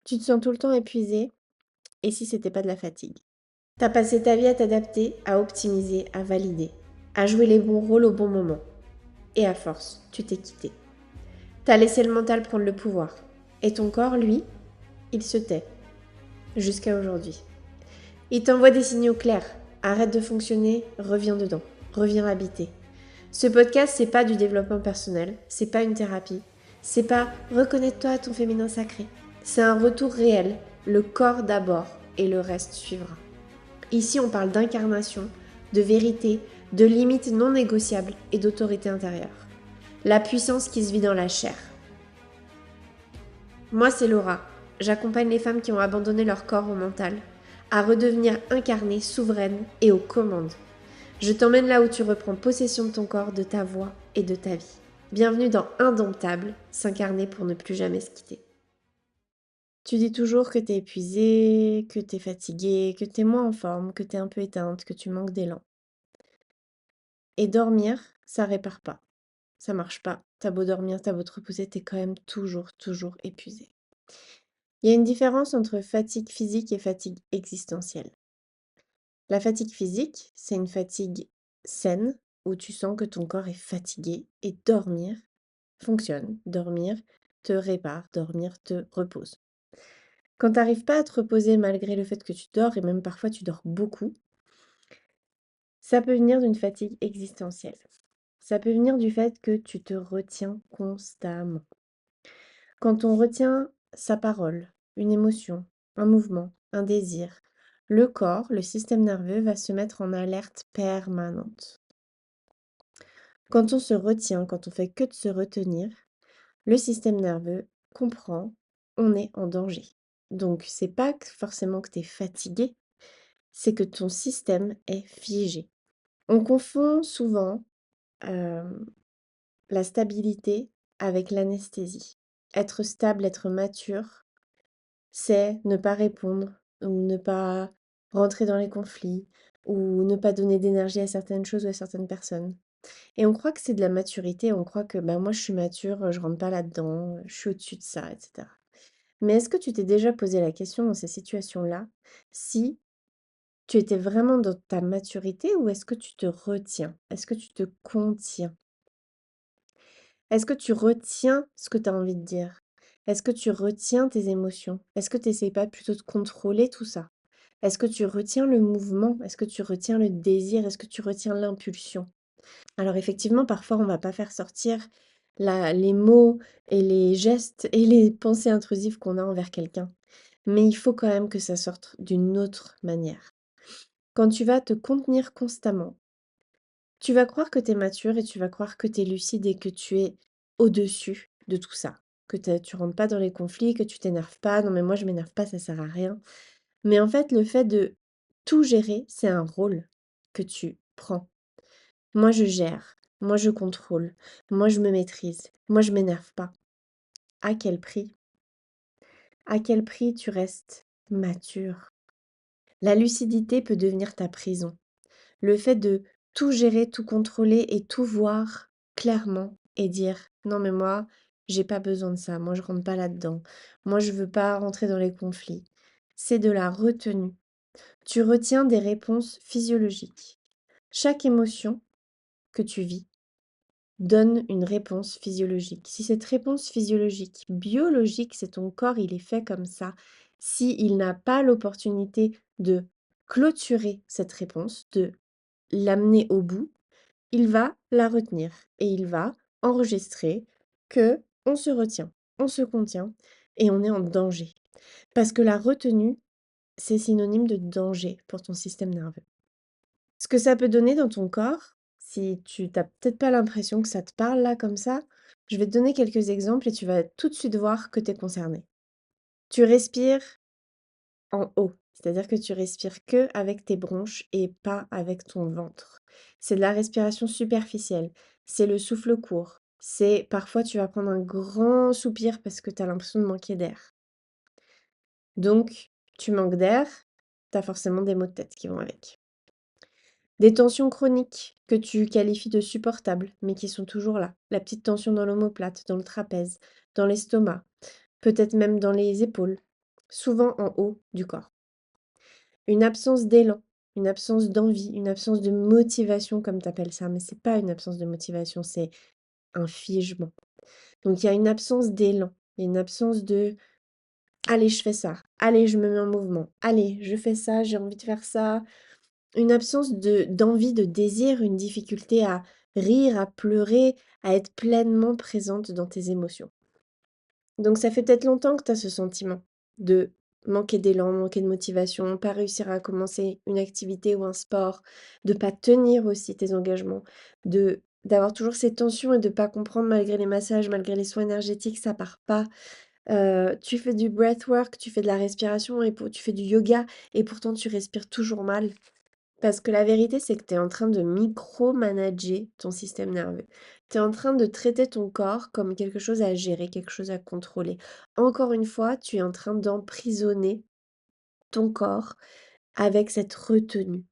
Tu te sens tout le temps épuisé, et si c'était pas de la fatigue? T'as passé ta vie à t'adapter, à optimiser, à valider, à jouer les bons rôles au bon moment. Et à force, tu t'es quitté. T'as laissé le mental prendre le pouvoir. Et ton corps, lui, il se tait. Jusqu'à aujourd'hui. Il t'envoie des signaux clairs. Arrête de fonctionner, reviens dedans. Reviens habiter. Ce podcast, c'est pas du développement personnel, c'est pas une thérapie, c'est pas reconnecte-toi à ton féminin sacré. C'est un retour réel, le corps d'abord et le reste suivra. Ici, on parle d'incarnation, de vérité, de limites non négociables et d'autorité intérieure. La puissance qui se vit dans la chair. Moi, c'est Laura. J'accompagne les femmes qui ont abandonné leur corps au mental à redevenir incarnées, souveraines et aux commandes. Je t'emmène là où tu reprends possession de ton corps, de ta voix et de ta vie. Bienvenue dans Indomptable, s'incarner pour ne plus jamais se quitter. Tu dis toujours que t'es épuisée, que t'es fatiguée, que t'es moins en forme, que t'es un peu éteinte, que tu manques d'élan. Et dormir, ça répare pas. Ça marche pas. T'as beau dormir, t'as beau te reposer, t'es quand même toujours épuisée. Il y a une différence entre fatigue physique et fatigue existentielle. La fatigue physique, c'est une fatigue saine où tu sens que ton corps est fatigué et dormir fonctionne. Dormir te répare, dormir te repose. Quand tu n'arrives pas à te reposer malgré le fait que tu dors et même parfois tu dors beaucoup, ça peut venir d'une fatigue existentielle. Ça peut venir du fait que tu te retiens constamment. Quand on retient sa parole, une émotion, un mouvement, un désir, le corps, le système nerveux va se mettre en alerte permanente. Quand on se retient, quand on fait que de se retenir, le système nerveux comprend, on est en danger. Donc c'est pas forcément que tu es fatigué, c'est que ton système est figé. On confond souvent euh, la stabilité avec l'anesthésie. Être stable, être mature, c'est ne pas répondre ou ne pas rentrer dans les conflits ou ne pas donner d'énergie à certaines choses ou à certaines personnes. Et on croit que c'est de la maturité, on croit que bah, moi je suis mature, je rentre pas là-dedans, je suis au-dessus de ça, etc. Mais est-ce que tu t'es déjà posé la question dans ces situations-là, si tu étais vraiment dans ta maturité ou est-ce que tu te retiens? Est-ce que tu te contiens? Est-ce que tu retiens ce que tu as envie de dire? Est-ce que tu retiens tes émotions? Est-ce que tu n'essayes pas plutôt de contrôler tout ça? Est-ce que tu retiens le mouvement? Est-ce que tu retiens le désir? Est-ce que tu retiens l'impulsion? Alors effectivement, parfois, on va pas faire sortir les mots et les gestes et les pensées intrusives qu'on a envers quelqu'un. Mais il faut quand même que ça sorte d'une autre manière. Quand tu vas te contenir constamment, tu vas croire que tu es mature et tu vas croire que tu es lucide et que tu es au-dessus de tout ça. Que tu rentres pas dans les conflits, que tu t'énerves pas. Non mais moi je m'énerve pas, ça sert à rien. Mais en fait, le fait de tout gérer, c'est un rôle que tu prends. Moi, je gère. Moi, je contrôle. Moi, je me maîtrise. Moi, je m'énerve pas. À quel prix? À quel prix tu restes mature? La lucidité peut devenir ta prison. Le fait de tout gérer, tout contrôler et tout voir clairement et dire non mais moi, j'ai pas besoin de ça. Moi, je rentre pas là-dedans. Moi, je veux pas rentrer dans les conflits. C'est de la retenue. Tu retiens des réponses physiologiques. Chaque émotion que tu vis donne une réponse physiologique. Si cette réponse physiologique, biologique, c'est ton corps, il est fait comme ça, si il n'a pas l'opportunité de clôturer cette réponse, de l'amener au bout, il va la retenir et il va enregistrer que on se retient, on se contient et on est en danger. Parce que la retenue, c'est synonyme de danger pour ton système nerveux. Ce que ça peut donner dans ton corps, si tu n'as peut-être pas l'impression que ça te parle là comme ça, je vais te donner quelques exemples et tu vas tout de suite voir que tu es concerné. Tu respires en haut, c'est-à-dire que tu respires que avec tes bronches et pas avec ton ventre. C'est de la respiration superficielle, c'est le souffle court, c'est parfois tu vas prendre un grand soupir parce que tu as l'impression de manquer d'air. Donc, tu manques d'air, tu as forcément des maux de tête qui vont avec. Des tensions chroniques que tu qualifies de supportables, mais qui sont toujours là. La petite tension dans l'omoplate, dans le trapèze, dans l'estomac, peut-être même dans les épaules. souvent en haut du corps. Une absence d'élan, une absence d'envie, une absence de motivation comme tu appelles ça, mais c'est pas une absence de motivation, c'est un figement. Donc il y a une absence d'élan, il y a une absence de allez, je fais ça, allez, je me mets en mouvement, allez, je fais ça, j'ai envie de faire ça. Une absence d'envie, de désir, une difficulté à rire, à pleurer, à être pleinement présente dans tes émotions. Donc ça fait peut-être longtemps que tu as ce sentiment de manquer d'élan, manquer de motivation, pas réussir à commencer une activité ou un sport, de pas tenir aussi tes engagements, d'avoir toujours ces tensions et de pas comprendre malgré les massages, malgré les soins énergétiques, ça part pas. Tu fais du breathwork, tu fais de la respiration et tu fais du yoga et pourtant tu respires toujours mal. Parce que la vérité, c'est que tu es en train de micro-manager ton système nerveux. Tu es en train de traiter ton corps comme quelque chose à gérer, quelque chose à contrôler. Encore une fois, tu es en train d'emprisonner ton corps avec cette retenue.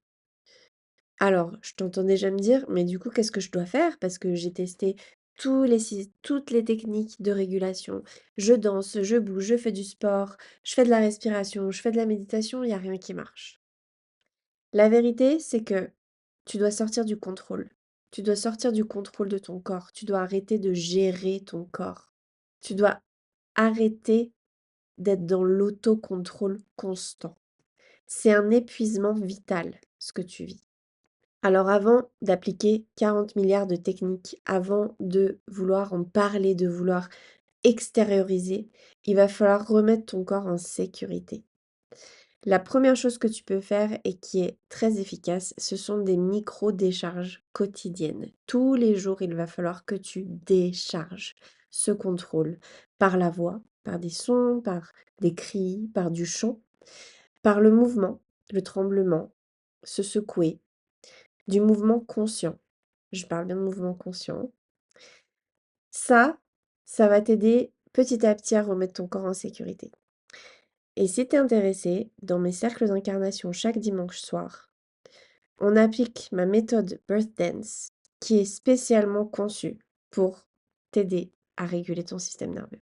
Alors, je t'entends déjà me dire, mais du coup, qu'est-ce que je dois faire? Parce que j'ai testé toutes les techniques de régulation. Je danse, je bouge, je fais du sport, je fais de la respiration, je fais de la méditation, il n'y a rien qui marche. La vérité, c'est que tu dois sortir du contrôle. Tu dois sortir du contrôle de ton corps. Tu dois arrêter de gérer ton corps. Tu dois arrêter d'être dans l'autocontrôle constant. C'est un épuisement vital, ce que tu vis. Alors avant d'appliquer 40 milliards de techniques, avant de vouloir en parler, de vouloir extérioriser, il va falloir remettre ton corps en sécurité. La première chose que tu peux faire et qui est très efficace, ce sont des micro-décharges quotidiennes. Tous les jours, il va falloir que tu décharges ce contrôle par la voix, par des sons, par des cris, par du chant, par le mouvement, le tremblement, se secouer, du mouvement conscient. Je parle bien de mouvement conscient. Ça va t'aider petit à petit à remettre ton corps en sécurité. Et si t'es intéressé, dans mes cercles d'incarnation chaque dimanche soir, on applique ma méthode Birth Dance qui est spécialement conçue pour t'aider à réguler ton système nerveux.